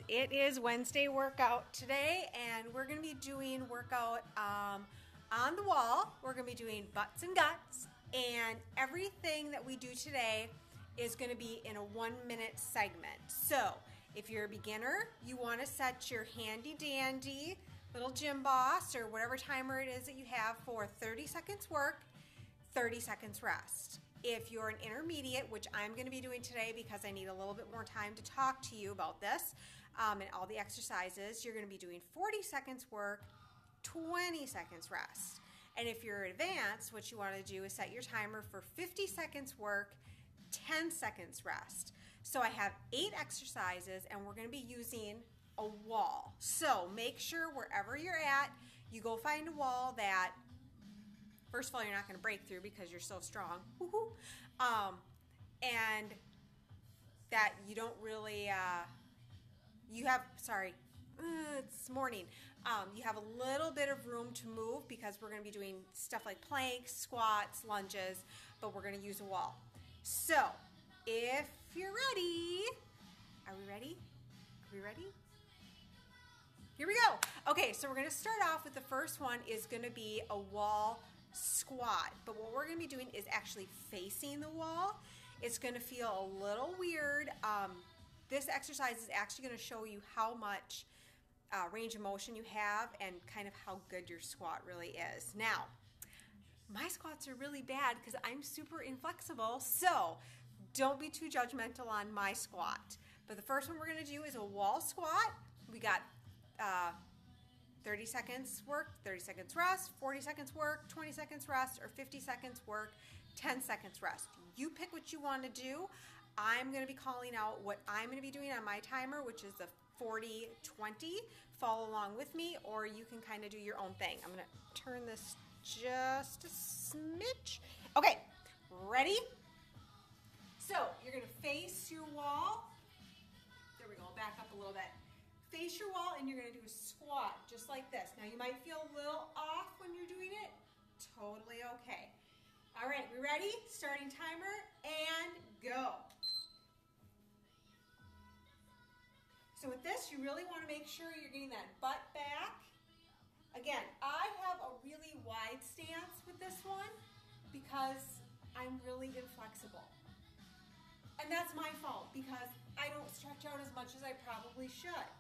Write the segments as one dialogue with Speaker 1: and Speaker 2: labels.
Speaker 1: It is Wednesday workout today, and we're going to be doing workout on the wall. We're going to be doing butts and guts, and everything that we do today is going to be in a 1-minute segment. So if you're a beginner, you want to set your handy dandy little gym boss or whatever timer it is that you have for 30 seconds work, 30 seconds rest. If you're an intermediate, which I'm going to be doing today because I need a little bit more time to talk to you about this and all the exercises, you're going to be doing 40 seconds work, 20 seconds rest. And if you're advanced, what you want to do is set your timer for 50 seconds work, 10 seconds rest. So I have 8 exercises, and we're going to be using a wall. So make sure wherever you're at, you go find a wall that, first of all, you're not going to break through because you're so strong. Woohoo! And that you don't really, it's morning. You have a little bit of room to move because we're going to be doing stuff like planks, squats, lunges, but we're going to use a wall. So if you're ready, are we ready? Are we ready? Here we go. Okay, so we're going to start off with the first one is going to be a wall squat, but what we're going to be doing is actually facing the wall. It's going to feel a little weird. This exercise is actually going to show you how much range of motion you have and kind of how good your squat really is. Now, my squats are really bad because I'm super inflexible, so don't be too judgmental on my squat. But the first one we're going to do is a wall squat. We got 30 seconds work, 30 seconds rest, 40 seconds work, 20 seconds rest, or 50 seconds work, 10 seconds rest. You pick what you want to do. I'm going to be calling out what I'm going to be doing on my timer, which is the 40-20. Follow along with me, or you can kind of do your own thing. I'm going to turn this just a smidge. Okay, ready? So you're going to face your wall. There we go, back up a little bit. Face your wall, and you're going to do a squat just like this. Now you might feel a little off when you're doing it. Totally okay. All right, we ready? Starting timer and go. So with this, you really want to make sure you're getting that butt back. Again, I have a really wide stance with this one because I'm really inflexible. And that's my fault because I don't stretch out as much as I probably should.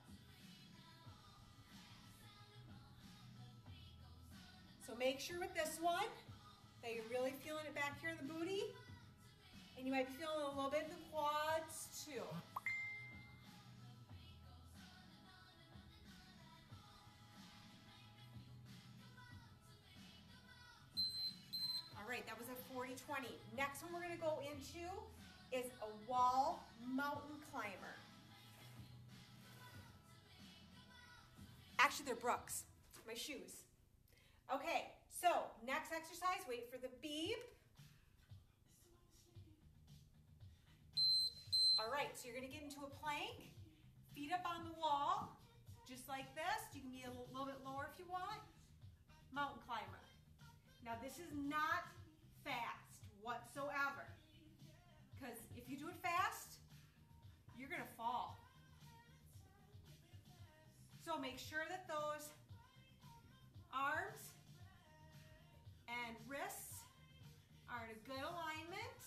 Speaker 1: So make sure with this one that you're really feeling it back here in the booty, and you might be feeling it a little bit in the quads too. All right, that was a 40-20. Next one we're going to go into is a wall mountain climber. Actually, they're Brooks, my shoes. Okay, so next exercise, wait for the beep. All right, so you're going to get into a plank, feet up on the wall, just like this. You can be a little bit lower if you want. Mountain climber. Now this is not fast whatsoever, because if you do it fast, you're going to fall. So make sure that those arms and wrists are in a good alignment.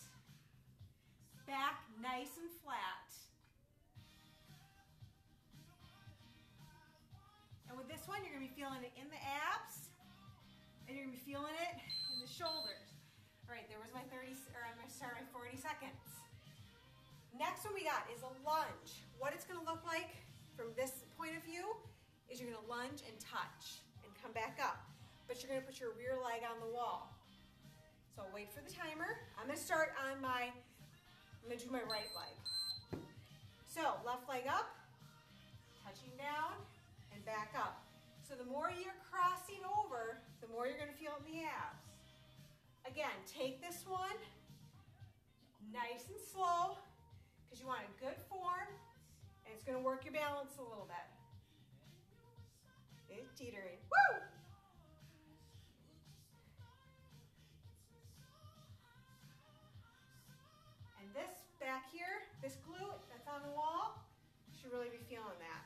Speaker 1: Back nice and flat. And with this one, you're going to be feeling it in the abs, and you're going to be feeling it in the shoulders. All right, there was my 40 seconds. Next one we got is a lunge. What it's going to look like from this point of view is you're going to lunge and touch and come back up. But you're going to put your rear leg on the wall. So wait for the timer. I'm going to start on I'm going to do my right leg. So left leg up, touching down, and back up. So the more you're crossing over, the more you're going to feel it in the abs. Again, take this one nice and slow because you want a good form, and it's going to work your balance a little bit. It's teetering. Woo! And this back here, this glute that's on the wall, you should really be feeling that.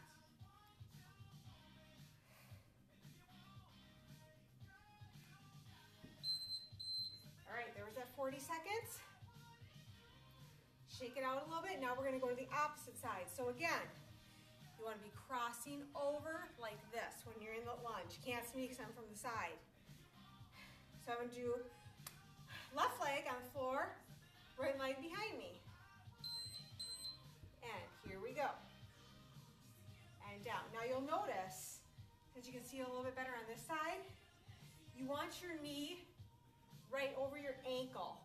Speaker 1: 40 seconds. Shake it out a little bit. Now we're gonna go to the opposite side. So again, you wanna be crossing over like this when you're in the lunge. You can't see me because I'm from the side. So I'm gonna do left leg on the floor, right leg behind me. And here we go. And down. Now you'll notice, because you can see it a little bit better on this side, you want your knee right over your ankle.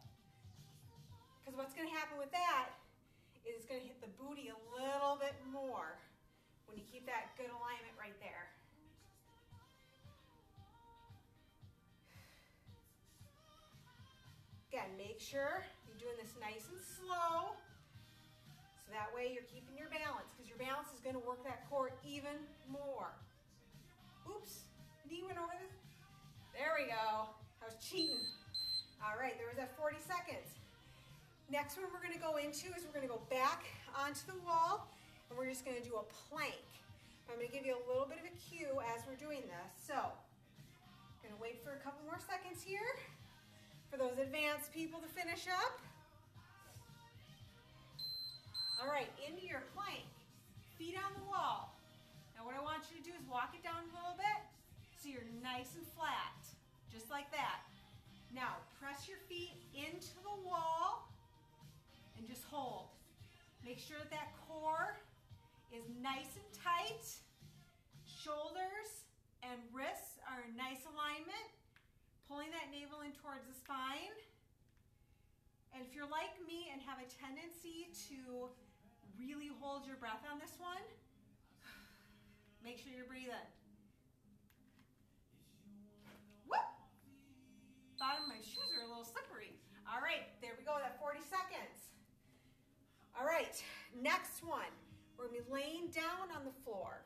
Speaker 1: Because what's going to happen with that is it's going to hit the booty a little bit more when you keep that good alignment right there. Again, make sure you're doing this nice and slow, so that way you're keeping your balance, because your balance is going to work that core even more. Oops, knee went over this. There we go. I was cheating. All right, there was that 40 seconds. Next one we're going to go into is we're going to go back onto the wall, and we're just going to do a plank. I'm going to give you a little bit of a cue as we're doing this. So, I'm going to wait for a couple more seconds here for those advanced people to finish up. All right, into your plank, feet on the wall. Now what I want you to do is walk it down a little bit so you're nice and flat, just like that. Now, press your feet into the wall and just hold. Make sure that that core is nice and tight. Shoulders and wrists are in nice alignment. Pulling that navel in towards the spine. And if you're like me and have a tendency to really hold your breath on this one, make sure you're breathing. Whoop! Bottom of my shoes are a little slippery. All right, there we go, that 40 seconds. All right, next one. We're gonna be laying down on the floor.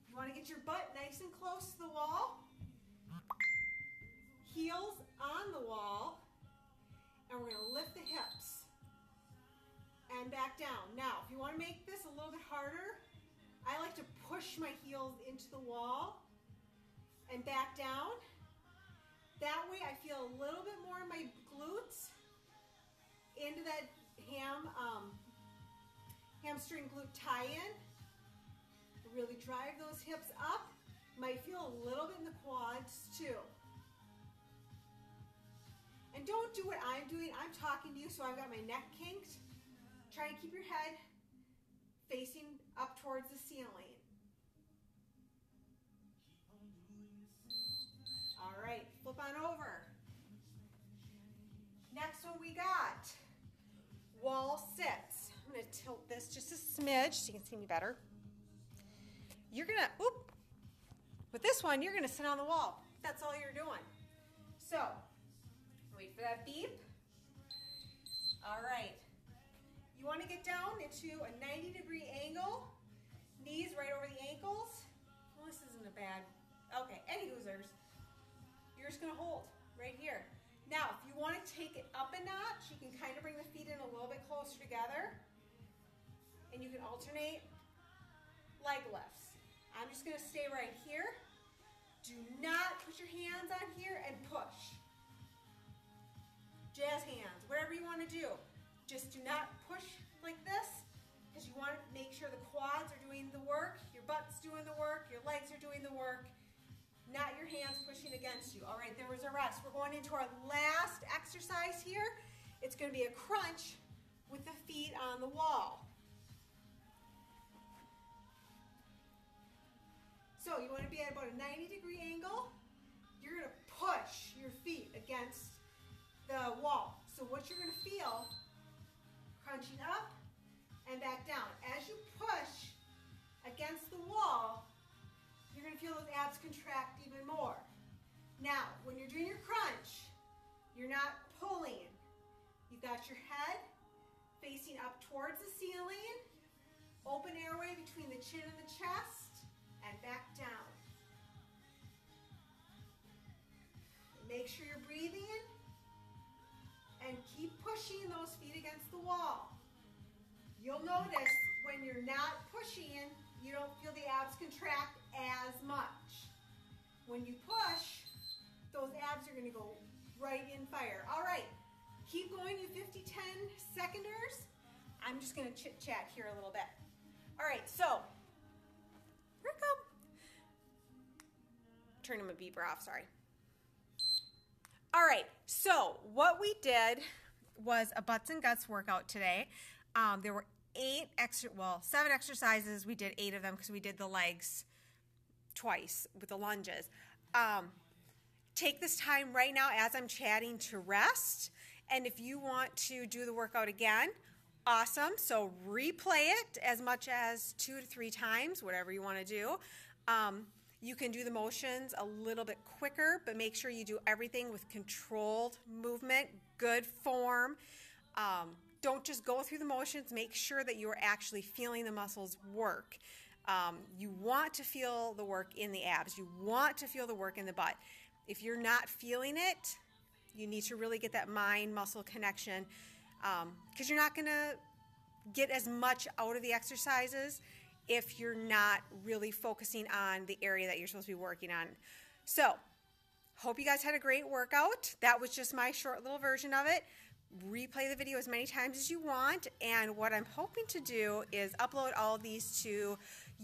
Speaker 1: You wanna get your butt nice and close to the wall. Heels on the wall. And we're gonna lift the hips. And back down. Now, if you wanna make this a little bit harder, I like to push my heels into the wall and back down. That way I feel a little bit more in my glutes into that hamstring glute tie-in. Really drive those hips up. Might feel a little bit in the quads too. And don't do what I'm doing. I'm talking to you, so I've got my neck kinked. Try and keep your head facing up towards the ceiling. All right, flip on over. Next one we got wall sits. I'm gonna tilt this just a smidge so you can see me better. You're gonna, with this one, you're gonna sit on the wall. That's all you're doing. So, wait for that beep. All right. You wanna get down into a 90-degree angle. Knees right over the ankles. Well, this isn't a bad, okay, any hoosers. You're just gonna hold right here. Now, if you wanna take it up a notch, you can kind of bring the feet in a little bit closer together. And you can alternate leg lifts. I'm just gonna stay right here. Do not put your hands on here and push. Jazz hands, whatever you wanna do. Just do not push like this, because you wanna make sure the quads are doing the work, your butt's doing the work, your legs are doing the work, not your hands pushing against you. All right, there was a rest. We're going into our last exercise here. It's gonna be a crunch with the feet on the wall. So you wanna be at about a 90-degree angle. You're gonna push your feet against the wall. So what you're gonna feel, crunching up and back down. As you push against the wall, you're gonna feel those abs contract even more. Now, when you're doing your crunch, you're not pulling. You've got your head facing up towards the ceiling, open airway between the chin and the chest, and back down. Make sure you're breathing and keep pushing those feet against the wall. You'll notice when you're not pushing, you don't feel the abs contract as much. When you push, those abs are going going to go right in fire. All right, keep going, you 50-10 seconders. I'm just going to chit chat here a little bit. All right, so here I come. Turning my beeper off, sorry. All right, so what we did was a butts and guts workout today. There were 7 exercises. We did 8 of them because we did the legs twice with the lunges. Take this time right now as I'm chatting to rest. And if you want to do the workout again, awesome. So replay it as much as 2 to 3 times, whatever you want to do. You can do the motions a little bit quicker, but make sure you do everything with controlled movement, good form. Don't just go through the motions. Make sure that you're actually feeling the muscles work. You want to feel the work in the abs. You want to feel the work in the butt. If you're not feeling it, you need to really get that mind-muscle connection because you're not going to get as much out of the exercises if you're not really focusing on the area that you're supposed to be working on. So, hope you guys had a great workout. That was just my short little version of it. Replay the video as many times as you want, and what I'm hoping to do is upload all of these to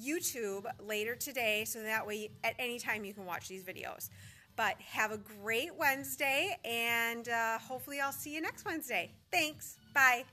Speaker 1: YouTube later today, so that way at any time you can watch these videos. But have a great Wednesday, and hopefully I'll see you next Wednesday. Thanks. Bye.